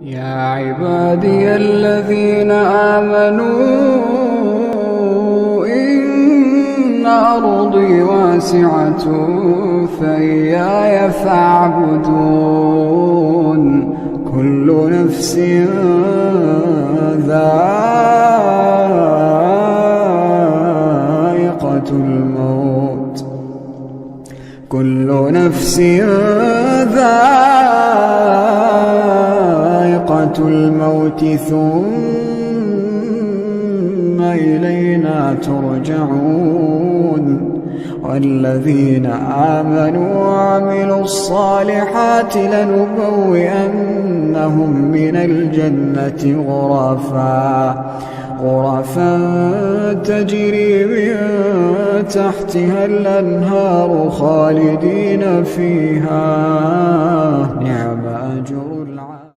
يا عبادي الذين آمنوا إن أرضي واسعة فإياي فاعبدون. كل نفس ذائقة الموت، كل نفس ذائقة الموت ثم إلينا ترجعون. والذين آمنوا وعملوا الصالحات لنبوئنهم من الجنة غرفا تجري من تحتها الأنهار خالدين فيها، نعم أجر